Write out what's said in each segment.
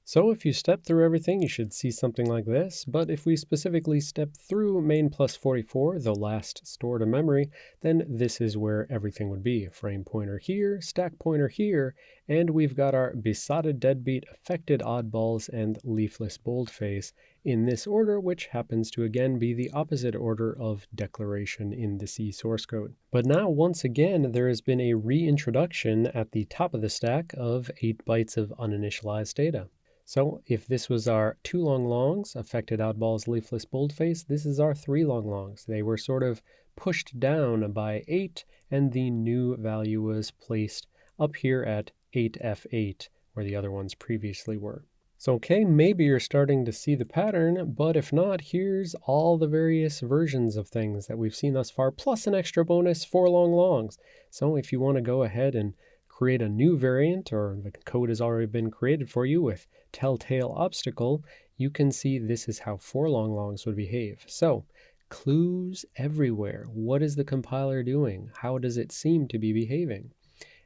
So if you step through everything, you should see something like this, but if we specifically step through main plus 44, the last store to memory, then this is where everything would be. Frame pointer here, stack pointer here, and we've got our besotted deadbeat, affected oddballs, and leafless boldface in this order, which happens to again be the opposite order of declaration in the C source code. But now, once again, there has been a reintroduction at the top of the stack of 8 bytes of uninitialized data. So if this was our 2 long longs, affected oddballs, leafless boldface, this is our 3 long longs. They were sort of pushed down by 8, and the new value was placed up here at 8F8, where the other ones previously were. So okay, maybe you're starting to see the pattern, but if not, here's all the various versions of things that we've seen thus far, plus an extra bonus 4 long longs. So if you want to go ahead and create a new variant, or the code has already been created for you with telltale obstacle, you can see this is how 4 long longs would behave. So clues everywhere. What is the compiler doing? How does it seem to be behaving?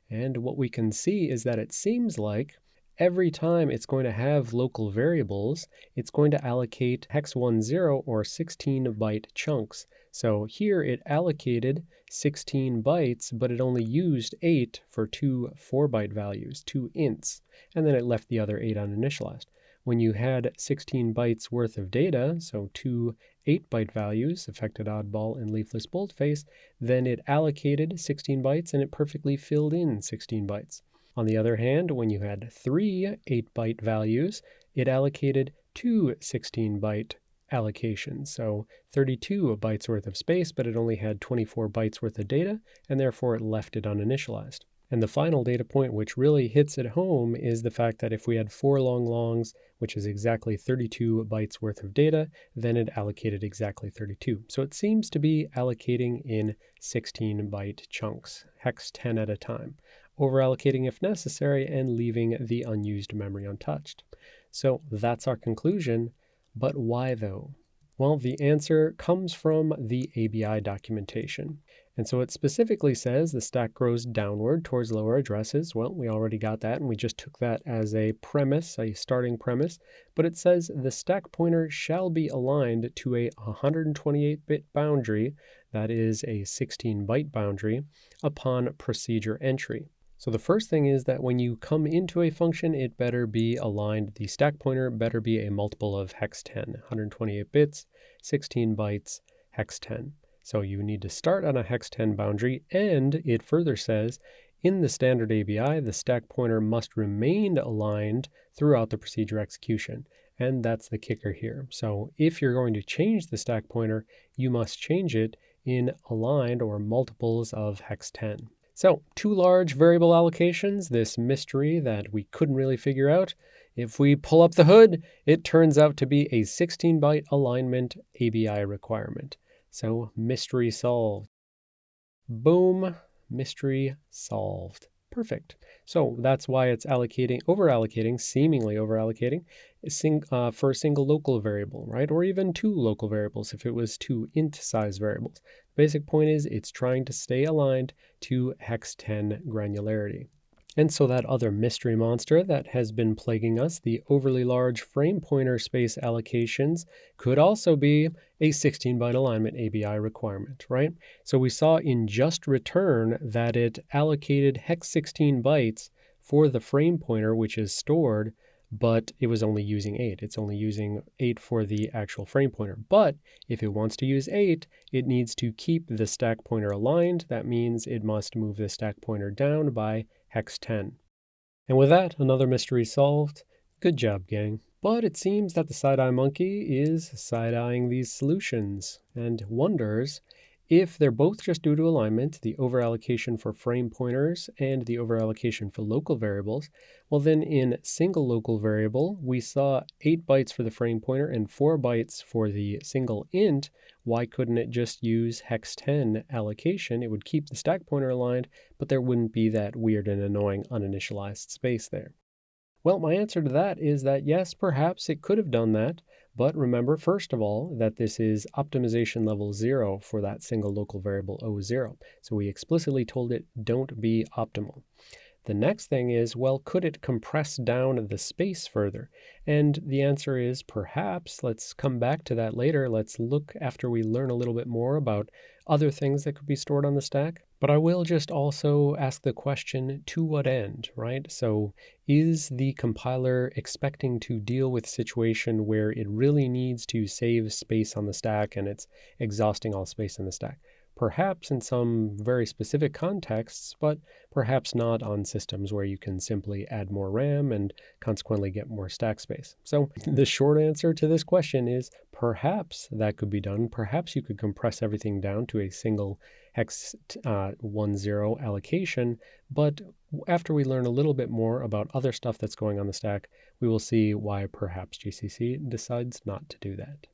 And what we can see is that it seems like every time it's going to have local variables, it's going to allocate hex 10 or 16-byte chunks. So here it allocated 16 bytes, but it only used 8 for 2 4-byte values, 2 ints, and then it left the other 8 uninitialized. When you had 16 bytes worth of data, so 2 8-byte values, affected oddball and leafless boldface, then it allocated 16 bytes and it perfectly filled in 16 bytes. On the other hand, when you had 3 8-byte values, it allocated 2 16-byte allocations, so 32 bytes worth of space, but it only had 24 bytes worth of data, and therefore it left it uninitialized. And the final data point which really hits it home is the fact that if we had 4 long longs, which is exactly 32 bytes worth of data, then it allocated exactly 32. So it seems to be allocating in 16-byte chunks, hex 10 at a time, overallocating if necessary and leaving the unused memory untouched. So that's our conclusion. But why though? Well, the answer comes from the ABI documentation. And so it specifically says the stack grows downward towards lower addresses. Well, we already got that, and we just took that as a premise, a starting premise. But it says the stack pointer shall be aligned to a 128-bit boundary, that is a 16-byte boundary, upon procedure entry. So the first thing is that when you come into a function, it better be aligned. The stack pointer better be a multiple of hex 10, 128 bits, 16 bytes, hex 10. So you need to start on a hex 10 boundary, and it further says, in the standard ABI, the stack pointer must remain aligned throughout the procedure execution. And that's the kicker here. So if you're going to change the stack pointer, you must change it in aligned or multiples of hex 10. So 2 large variable allocations, this mystery that we couldn't really figure out. If we pull up the hood, it turns out to be a 16-byte alignment ABI requirement. So mystery solved. Boom, mystery solved. Perfect. So that's why it's overallocating, seemingly overallocating, for a single local variable, right? Or even 2 local variables if it was 2 int size variables. The basic point is it's trying to stay aligned to hex 10 granularity. And so that other mystery monster that has been plaguing us, the overly large frame pointer space allocations, could also be a 16-byte alignment ABI requirement, right? So we saw in just return that it allocated hex 16 bytes for the frame pointer, which is stored, but it was only using 8. It's only using 8 for the actual frame pointer. But if it wants to use 8, it needs to keep the stack pointer aligned. That means it must move the stack pointer down by hex 10. And with that, another mystery solved. Good job, gang. But it seems that the side-eye monkey is side-eyeing these solutions and wonders if they're both just due to alignment, the overallocation for frame pointers and the overallocation for local variables. Well, then in single local variable, we saw 8 bytes for the frame pointer and 4 bytes for the single int. Why couldn't it just use hex 10 allocation? It would keep the stack pointer aligned, but there wouldn't be that weird and annoying uninitialized space there. Well, my answer to that is that yes, perhaps it could have done that, but remember, first of all, that this is optimization level 0 for that single local variable O0. So we explicitly told it don't be optimal. The next thing is, well, could it compress down the space further? And the answer is perhaps. Let's come back to that later. Let's look after we learn a little bit more about other things that could be stored on the stack. But I will just also ask the question, to what end, right? So is the compiler expecting to deal with a situation where it really needs to save space on the stack and it's exhausting all space in the stack? Perhaps in some very specific contexts, but perhaps not on systems where you can simply add more RAM and consequently get more stack space. So the short answer to this question is perhaps that could be done. Perhaps you could compress everything down to a single hex 10 allocation, but after we learn a little bit more about other stuff that's going on the stack, we will see why perhaps GCC decides not to do that.